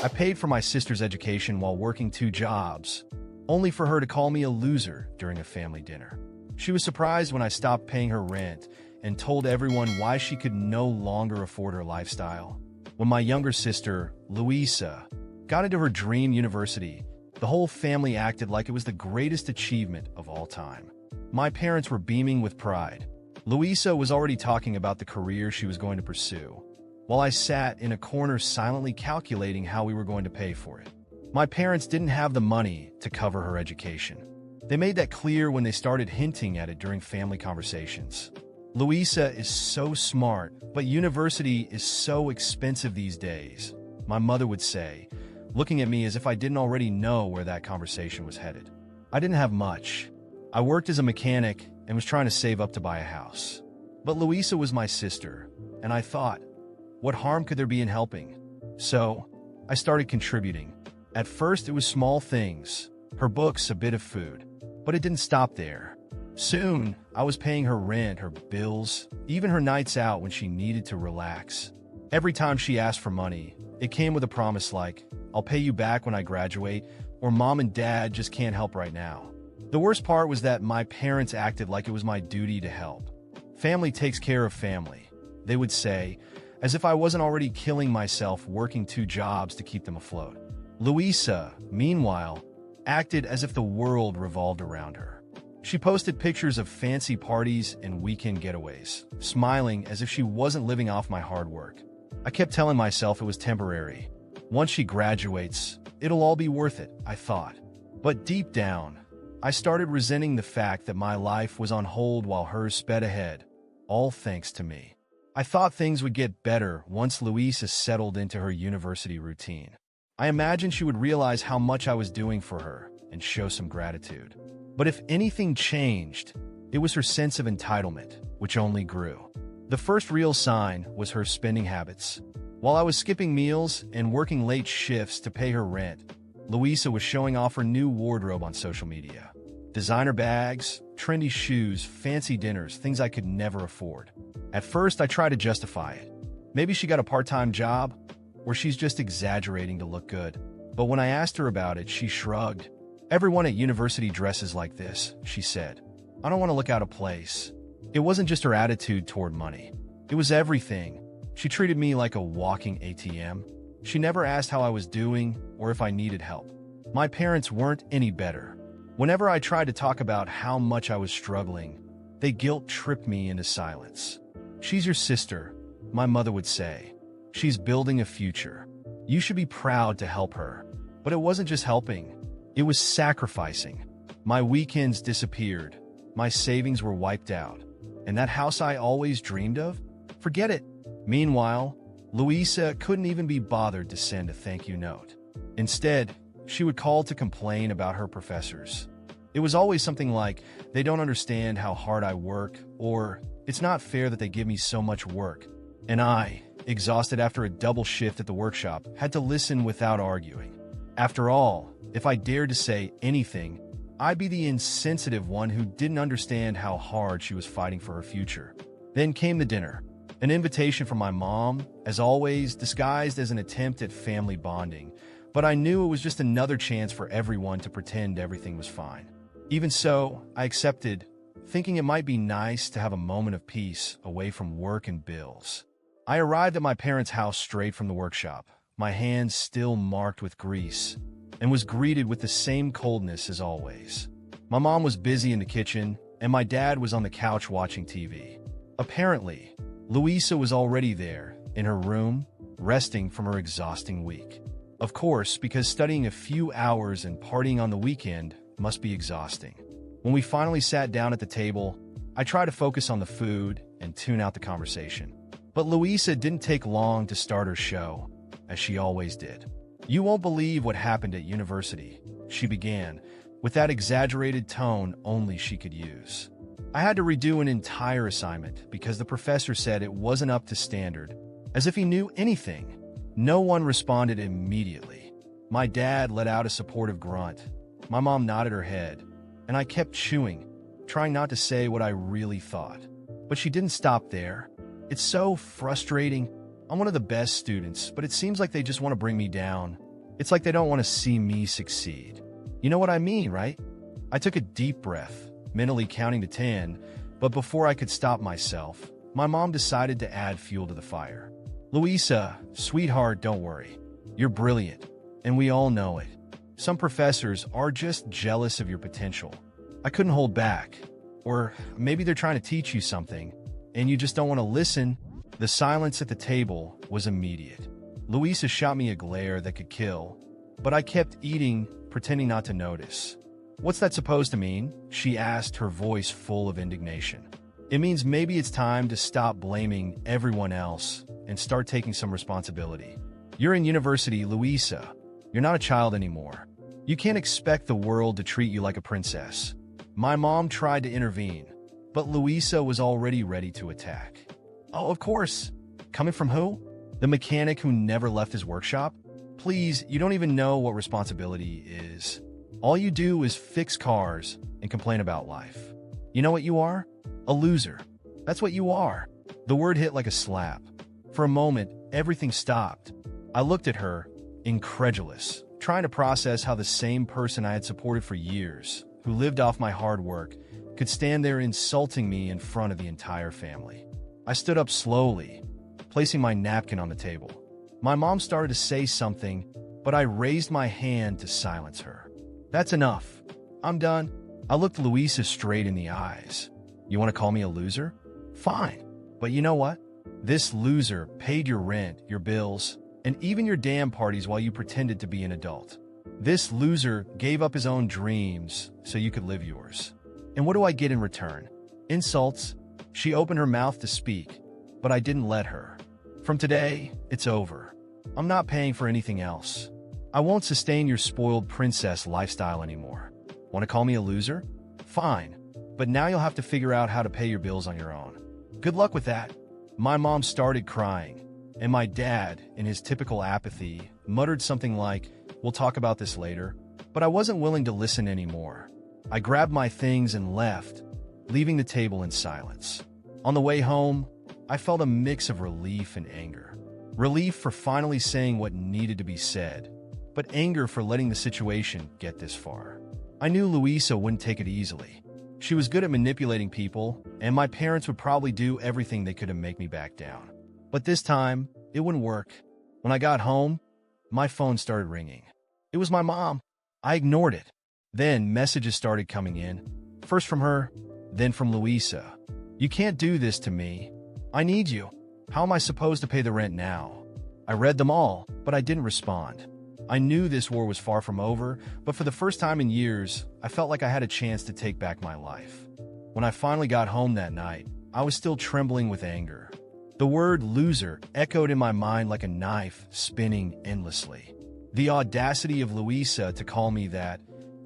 I paid for my sister's education while working two jobs, only for her to call me a loser during a family dinner. She was surprised when I stopped paying her rent and told everyone why she could no longer afford her lifestyle. When my younger sister, Louisa, got into her dream university, the whole family acted like it was the greatest achievement of all time. My parents were beaming with pride. Louisa was already talking about the career she was going to pursue, while I sat in a corner silently calculating how we were going to pay for it. My parents didn't have the money to cover her education. They made that clear when they started hinting at it during family conversations. Louisa is so smart, but university is so expensive these days, my mother would say, looking at me as if I didn't already know where that conversation was headed. I didn't have much. I worked as a mechanic and was trying to save up to buy a house. But Louisa was my sister, and I thought, what harm could there be in helping? So, I started contributing. At first, it was small things, her books, a bit of food. But it didn't stop there. Soon, I was paying her rent, her bills, even her nights out when she needed to relax. Every time she asked for money, it came with a promise like, I'll pay you back when I graduate, or Mom and Dad just can't help right now. The worst part was that my parents acted like it was my duty to help. Family takes care of family, they would say, as if I wasn't already killing myself working two jobs to keep them afloat. Louisa, meanwhile, acted as if the world revolved around her. She posted pictures of fancy parties and weekend getaways, smiling as if she wasn't living off my hard work. I kept telling myself it was temporary. Once she graduates, it'll all be worth it, I thought. But deep down, I started resenting the fact that my life was on hold while hers sped ahead, all thanks to me. I thought things would get better once Louisa settled into her university routine. I imagined she would realize how much I was doing for her and show some gratitude. But if anything changed, it was her sense of entitlement, which only grew. The first real sign was her spending habits. While I was skipping meals and working late shifts to pay her rent, Louisa was showing off her new wardrobe on social media. Designer bags, trendy shoes, fancy dinners, things I could never afford. At first, I tried to justify it. Maybe she got a part-time job, or she's just exaggerating to look good. But when I asked her about it, she shrugged. Everyone at university dresses like this, she said. I don't want to look out of place. It wasn't just her attitude toward money. It was everything. She treated me like a walking ATM. She never asked how I was doing or if I needed help. My parents weren't any better. Whenever I tried to talk about how much I was struggling, they guilt-tripped me into silence. She's your sister, my mother would say. She's building a future. You should be proud to help her. But it wasn't just helping. It was sacrificing. My weekends disappeared. My savings were wiped out. And that house I always dreamed of? Forget it. Meanwhile, Louisa couldn't even be bothered to send a thank you note. Instead, she would call to complain about her professors. It was always something like, they don't understand how hard I work, or it's not fair that they give me so much work. And I, exhausted after a double shift at the workshop, had to listen without arguing. After all, if I dared to say anything, I'd be the insensitive one who didn't understand how hard she was fighting for her future. Then came the dinner. An invitation from my mom, as always, disguised as an attempt at family bonding, but I knew it was just another chance for everyone to pretend everything was fine. Even so, I accepted, thinking it might be nice to have a moment of peace away from work and bills. I arrived at my parents' house straight from the workshop, my hands still marked with grease, and was greeted with the same coldness as always. My mom was busy in the kitchen, and my dad was on the couch watching TV. Apparently, Louisa was already there, in her room, resting from her exhausting week. Of course, because studying a few hours and partying on the weekend must be exhausting. When we finally sat down at the table, I tried to focus on the food and tune out the conversation. But Louisa didn't take long to start her show, as she always did. You won't believe what happened at university, she began, with that exaggerated tone only she could use. I had to redo an entire assignment because the professor said it wasn't up to standard, as if he knew anything. No one responded immediately. My dad let out a supportive grunt. My mom nodded her head, and I kept chewing, trying not to say what I really thought. But she didn't stop there. It's so frustrating. I'm one of the best students, but it seems like they just want to bring me down. It's like they don't want to see me succeed. You know what I mean, right? I took a deep breath, mentally counting to 10, but before I could stop myself, my mom decided to add fuel to the fire. Louisa, sweetheart, don't worry. You're brilliant, and we all know it. Some professors are just jealous of your potential. I couldn't hold back. Or maybe they're trying to teach you something, and you just don't want to listen. The silence at the table was immediate. Louisa shot me a glare that could kill, but I kept eating, pretending not to notice. What's that supposed to mean? She asked, her voice full of indignation. It means maybe it's time to stop blaming everyone else and start taking some responsibility. You're in university, Louisa. You're not a child anymore. You can't expect the world to treat you like a princess. My mom tried to intervene, but Louisa was already ready to attack. Oh, of course. Coming from who? The mechanic who never left his workshop? Please, you don't even know what responsibility is. All you do is fix cars and complain about life. You know what you are? A loser. That's what you are. The word hit like a slap. For a moment, everything stopped. I looked at her, incredulous, trying to process how the same person I had supported for years, who lived off my hard work, could stand there insulting me in front of the entire family. I stood up slowly, placing my napkin on the table. My mom started to say something, but I raised my hand to silence her. That's enough. I'm done. I looked Louisa straight in the eyes. You want to call me a loser? Fine. But you know what? This loser paid your rent, your bills, and even your damn parties while you pretended to be an adult. This loser gave up his own dreams so you could live yours. And what do I get in return? Insults. She opened her mouth to speak, but I didn't let her. From today, it's over. I'm not paying for anything else. I won't sustain your spoiled princess lifestyle anymore. Want to call me a loser? Fine, but now you'll have to figure out how to pay your bills on your own. Good luck with that. My mom started crying, and my dad, in his typical apathy, muttered something like, "We'll talk about this later," but I wasn't willing to listen anymore. I grabbed my things and left, leaving the table in silence. On the way home, I felt a mix of relief and anger. Relief for finally saying what needed to be said, but anger for letting the situation get this far. I knew Louisa wouldn't take it easily. She was good at manipulating people, and my parents would probably do everything they could to make me back down. But this time, it wouldn't work. When I got home, my phone started ringing. It was my mom. I ignored it. Then messages started coming in, first from her, then from Louisa. "You can't do this to me. I need you. How am I supposed to pay the rent now?" I read them all, but I didn't respond. I knew this war was far from over, but for the first time in years, I felt like I had a chance to take back my life. When I finally got home that night, I was still trembling with anger. The word loser echoed in my mind like a knife spinning endlessly. The audacity of Louisa to call me that,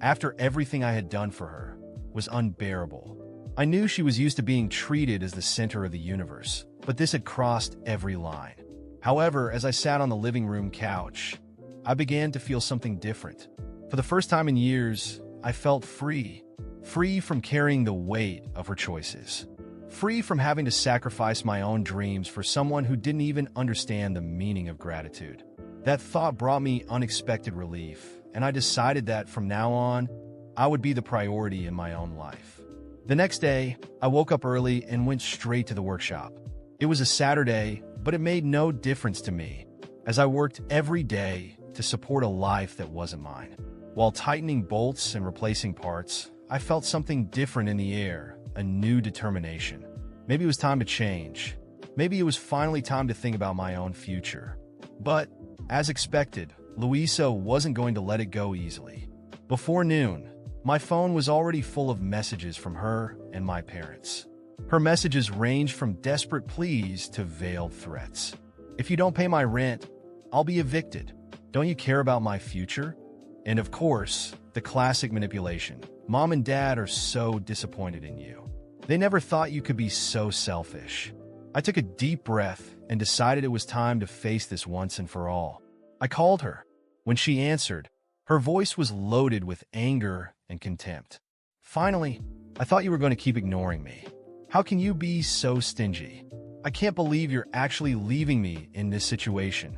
after everything I had done for her, was unbearable. I knew she was used to being treated as the center of the universe, but this had crossed every line. However, as I sat on the living room couch, I began to feel something different. For the first time in years, I felt free. Free from carrying the weight of her choices. Free from having to sacrifice my own dreams for someone who didn't even understand the meaning of gratitude. That thought brought me unexpected relief, and I decided that from now on, I would be the priority in my own life. The next day, I woke up early and went straight to the workshop. It was a Saturday, but it made no difference to me, as I worked every day to support a life that wasn't mine. While tightening bolts and replacing parts, I felt something different in the air, a new determination. Maybe it was time to change. Maybe it was finally time to think about my own future. But, as expected, Louisa wasn't going to let it go easily. Before noon, my phone was already full of messages from her and my parents. Her messages ranged from desperate pleas to veiled threats. "If you don't pay my rent, I'll be evicted. Don't you care about my future?" And of course, the classic manipulation. "Mom and Dad are so disappointed in you. They never thought you could be so selfish." I took a deep breath and decided it was time to face this once and for all. I called her. When she answered, her voice was loaded with anger and contempt. "Finally, I thought you were going to keep ignoring me. How can you be so stingy? I can't believe you're actually leaving me in this situation.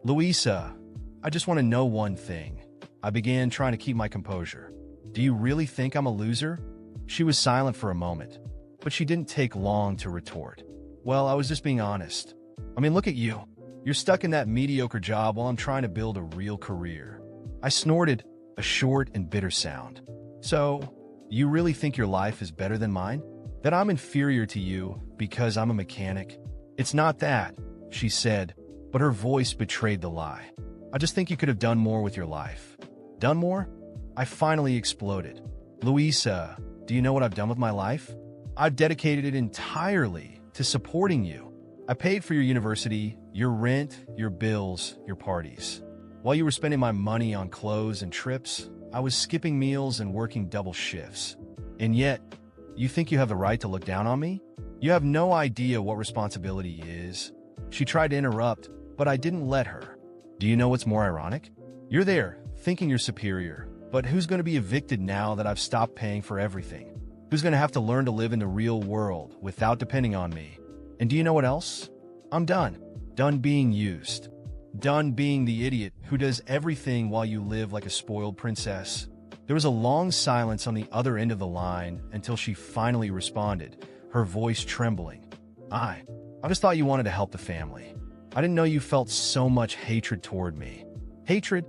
Louisa, I just want to know one thing. I began trying to keep my composure. Do you really think I'm a loser? She was silent for a moment, but she didn't take long to retort. Well, I was just being honest. I mean, look at you. You're stuck in that mediocre job while I'm trying to build a real career. I snorted, a short and bitter sound. So, you really think your life is better than mine? That I'm inferior to you because I'm a mechanic? It's not that, she said, but her voice betrayed the lie. I just think you could have done more with your life. Done more? I finally exploded. Louisa, do you know what I've done with my life? I've dedicated it entirely to supporting you. I paid for your university, your rent, your bills, your parties. While you were spending my money on clothes and trips, I was skipping meals and working double shifts. And yet, you think you have the right to look down on me? You have no idea what responsibility is. She tried to interrupt, but I didn't let her. Do you know what's more ironic? You're there, thinking you're superior, but who's going to be evicted now that I've stopped paying for everything? Who's going to have to learn to live in the real world without depending on me? And do you know what else? I'm done. Done being used. Done being the idiot who does everything while you live like a spoiled princess. There was a long silence on the other end of the line until she finally responded, her voice trembling. I just thought you wanted to help the family. I didn't know you felt so much hatred toward me. Hatred?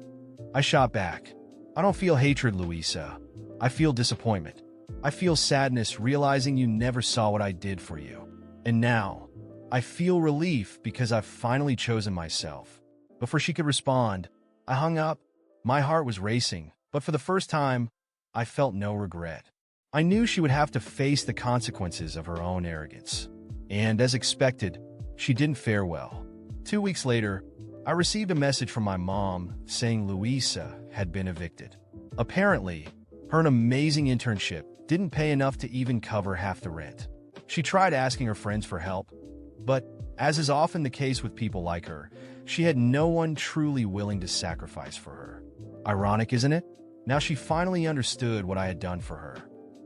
I shot back. I don't feel hatred, Louisa. I feel disappointment. I feel sadness realizing you never saw what I did for you. And now, I feel relief because I've finally chosen myself. Before she could respond, I hung up. My heart was racing, but for the first time, I felt no regret. I knew she would have to face the consequences of her own arrogance. And as expected, she didn't fare well. 2 weeks later, I received a message from my mom saying Louisa had been evicted. Apparently, her amazing internship didn't pay enough to even cover half the rent. She tried asking her friends for help, but as is often the case with people like her, she had no one truly willing to sacrifice for her. Ironic, isn't it? Now she finally understood what I had done for her.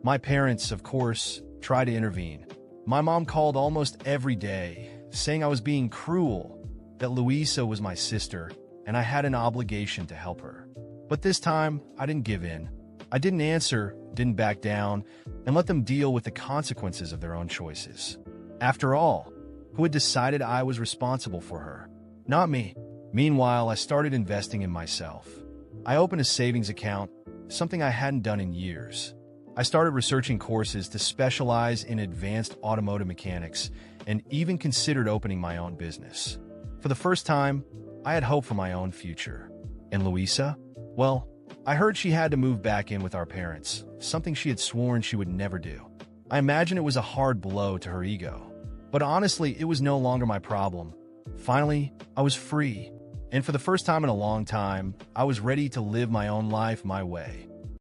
My parents, of course, tried to intervene. My mom called almost every day, saying I was being cruel, that Louisa was my sister, and I had an obligation to help her. But this time, I didn't give in. I didn't answer, didn't back down, and let them deal with the consequences of their own choices. After all, who had decided I was responsible for her? Not me. Meanwhile, I started investing in myself. I opened a savings account, something I hadn't done in years. I started researching courses to specialize in advanced automotive mechanics and even considered opening my own business. For the first time, I had hope for my own future. And Louisa? Well, I heard she had to move back in with our parents, something she had sworn she would never do. I imagine it was a hard blow to her ego. But honestly, it was no longer my problem. Finally, I was free. And for the first time in a long time, I was ready to live my own life my way.